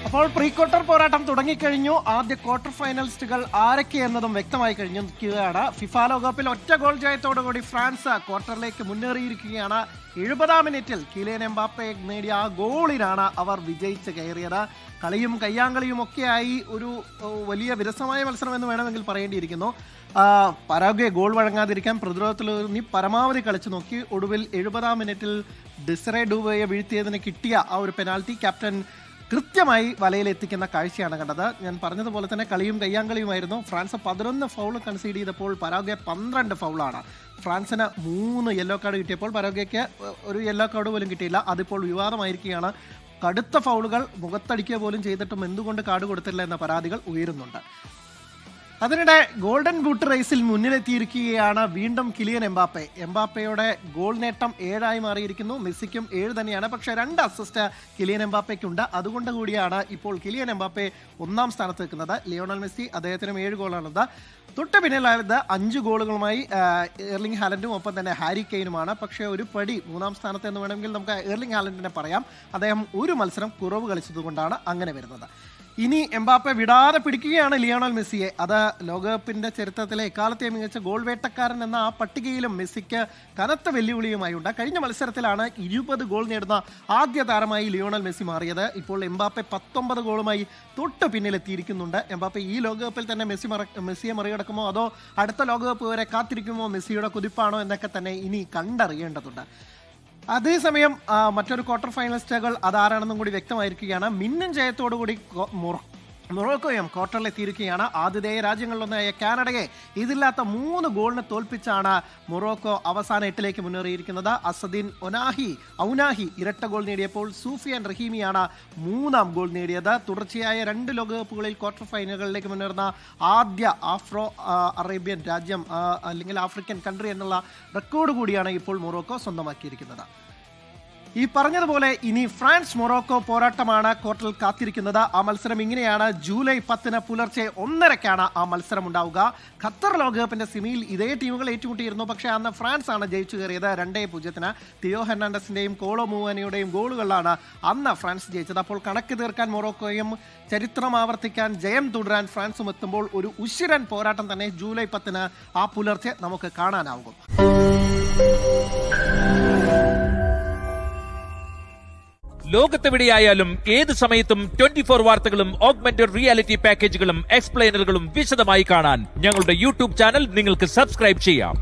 അപ്പോൾ pre quarter പോരാട്ടം തുടങ്ങിക്കഴിഞ്ഞു. ആദ്യ ക്വാർട്ടർ ഫൈനലിസ്റ്റുകൾ ആരൊക്കെ എന്നതും വ്യക്തമായി കഴിഞ്ഞിരിക്കുകയാണ്. ഫിഫ ലോകകപ്പിൽ ഒറ്റ ഗോൾ ജയത്തോടുകൂടി ഫ്രാൻസ് ക്വാർട്ടറിലേക്ക് മുന്നേറിയിരിക്കുകയാണ്. 70-ാം മിനിറ്റിൽ കിലിയൻ എംബാപ്പെ നേടിയ ആ ഗോളിനാണ് അവർ വിജയിച്ച് കയറിയത്. കളിയും കയ്യാങ്കളിയും ഒക്കെയായി ഒരു വലിയ വിരസമായ മത്സരം എന്ന് വേണമെങ്കിൽ പറയേണ്ടിയിരിക്കുന്നു. പരാഗ്വെ ഗോൾ വഴങ്ങാതിരിക്കാൻ പ്രതിരോധത്തിലൂന്നി പരമാവധി കളിച്ചു നോക്കി. ഒടുവിൽ 70-ാം മിനിറ്റിൽ ഡിസറെ ഡൂവയെ വീഴ്ത്തിയതിന് കിട്ടിയ ആ ഒരു പെനാൽറ്റി ക്യാപ്റ്റൻ കൃത്യമായി വലയിലെത്തിക്കുന്ന കാഴ്ചയാണ് കണ്ടത്. ഞാൻ പറഞ്ഞതുപോലെ തന്നെ കളിയും കയ്യാങ്കളിയുമായിരുന്നു. ഫ്രാൻസ് 11 ഫൗൾ കൺസീഡ് ചെയ്തപ്പോൾ പരാഗ്വെ 12 ഫൗളാണ്. ഫ്രാൻസിന് 3 യെല്ലോ കാർഡ് കിട്ടിയപ്പോൾ പരാഗ്വയ്ക്ക് ഒരു യെല്ലോ കാർഡ് പോലും കിട്ടിയില്ല. അതിപ്പോൾ വിവാദമായിരിക്കുകയാണ്. കടുത്ത ഫൗളുകൾ മുഖത്തടിക്കുക പോലും ചെയ്തിട്ടും എന്തുകൊണ്ട് കാർഡ് കൊടുത്തില്ല എന്ന പരാതികൾ ഉയരുന്നുണ്ട്. അതിനിടെ ഗോൾഡൻ ബൂട്ട് റേസിൽ മുന്നിലെത്തിയിരിക്കുകയാണ് വീണ്ടും കിലിയൻ എംബാപ്പെ. എംബാപ്പയുടെ ഗോൾ നേട്ടം 7 മാറിയിരിക്കുന്നു. മെസ്സിക്കും 7 തന്നെയാണ്. പക്ഷേ 2 അസിസ്റ്റ് കിലിയൻ എംബാപ്പയ്ക്കുണ്ട്. അതുകൊണ്ട് കൂടിയാണ് ഇപ്പോൾ കിലിയൻ എംബാപ്പെ 1-ാം സ്ഥാനത്ത് നിൽക്കുന്നത്. ലിയോണൽ മെസ്സി അദ്ദേഹത്തിനും 7 ഗോളാണുള്ളത്. തൊട്ട് പിന്നിലായത് 5 ഗോളുകളുമായി എർലിംഗ് ഹാലൻഡും ഒപ്പം തന്നെ ഹാരി കെയ്നുമാണ്. പക്ഷേ ഒരു പടി 3-ാം സ്ഥാനത്ത് എന്ന് വേണമെങ്കിൽ നമുക്ക് എർലിംഗ് ഹാലൻഡിനെ പറയാം. അദ്ദേഹം ഒരു മത്സരം കുറവ് കളിച്ചതുകൊണ്ടാണ് അങ്ങനെ വരുന്നത്. ഇനി എംബാപ്പെ വിടാതെ പിടിക്കുകയാണ് ലിയോണൽ മെസ്സിയെ. അത് ലോകകപ്പിന്റെ ചരിത്രത്തിലെ എക്കാലത്തെ മികച്ച ഗോൾ വേട്ടക്കാരൻ എന്ന ആ പട്ടികയിലും മെസ്സിക്ക് കനത്ത വെല്ലുവിളിയുമായുണ്ട്. കഴിഞ്ഞ മത്സരത്തിലാണ് 20 ഗോൾ നേടുന്ന ആദ്യ താരമായി ലിയോണൽ മെസ്സി മാറിയത്. ഇപ്പോൾ എംബാപ്പെ 19 ഗോളുമായി തൊട്ട് പിന്നിലെത്തിയിരിക്കുന്നുണ്ട്. എംബാപ്പെ ഈ ലോകകപ്പിൽ തന്നെ മെസ്സിയെ മറികടക്കുമോ അതോ അടുത്ത ലോകകപ്പ് വരെ കാത്തിരിക്കുമോ മെസ്സിയുടെ കുതിപ്പാണോ എന്നൊക്കെ തന്നെ ഇനി കണ്ടറിയേണ്ടതുണ്ട്. അതേസമയം മറ്റൊരു ക്വാർട്ടർ ഫൈനലിസ്റ്റുകൾ അതാരാണെന്നും കൂടി വ്യക്തമായിരിക്കുകയാണ്. മിന്നും ജയത്തോടുകൂടി മൊറോക്കോയും ക്വാർട്ടറിലെത്തിയിരിക്കുകയാണ്. ആതിഥേയ രാജ്യങ്ങളിലൊന്നായ കാനഡയെ ഇതില്ലാത്ത 3 ഗോളിന് തോൽപ്പിച്ചാണ് മൊറോക്കോ അവസാന 8ലേക്ക് മുന്നേറിയിരിക്കുന്നത്. അസദിൻ ഔനാഹി ഇരട്ട ഗോൾ നേടിയപ്പോൾ സൂഫിയാൻ റഹീമിയാണ് 3-ാം ഗോൾ നേടിയത്. തുടർച്ചയായ 2 ലോകകപ്പുകളിൽ ക്വാർട്ടർ ഫൈനലുകളിലേക്ക് മുന്നേറുന്ന ആദ്യ ആഫ്രോ അറേബ്യൻ രാജ്യം അല്ലെങ്കിൽ ആഫ്രിക്കൻ കൺട്രി എന്നുള്ള റെക്കോർഡ് കൂടിയാണ് ഇപ്പോൾ മൊറോക്കോ സ്വന്തമാക്കിയിരിക്കുന്നത്. ഈ പറഞ്ഞതുപോലെ ഇനി ഫ്രാൻസ് മൊറോക്കോ പോരാട്ടമാണ് ക്വാർട്ടറിൽ കാത്തിരിക്കുന്നത്. ആ മത്സരം ഇങ്ങനെയാണ്. ജൂലൈ 10 പുലർച്ചെ 1:30 ആ മത്സരം ഉണ്ടാവുക. ഖത്തർ ലോകകപ്പിന്റെ സെമിയിൽ ഇതേ ടീമുകൾ ഏറ്റുമുട്ടിയിരുന്നു. പക്ഷേ അന്ന് ഫ്രാൻസ് ആണ് ജയിച്ചു കയറിയത് 2-0. തിയോ ഹെർണാണ്ടസിന്റെയും കോളോ മൂവാനിയുടെയും ഗോളുകളിലാണ് അന്ന് ഫ്രാൻസ് ജയിച്ചത്. അപ്പോൾ കണക്ക് തീർക്കാൻ മൊറോക്കോയും ചരിത്രം ആവർത്തിക്കാൻ ജയം തുടരാൻ ഫ്രാൻസും എത്തുമ്പോൾ ഒരു ഉശിരൻ പോരാട്ടം തന്നെ ജൂലൈ 10 ആ പുലർച്ചെ നമുക്ക് കാണാനാവും. ലോകത്തെവിടെയായാലും ഏത് സമയത്തും 24 വാർത്തകളും ഓഗ്മെന്റഡ് റിയാലിറ്റി പാക്കേജുകളും എക്സ്പ്ലെയിനറുകളും വിശദമായി കാണാൻ ഞങ്ങളുടെ യൂട്യൂബ് ചാനൽ നിങ്ങൾക്ക് സബ്സ്ക്രൈബ് ചെയ്യാം.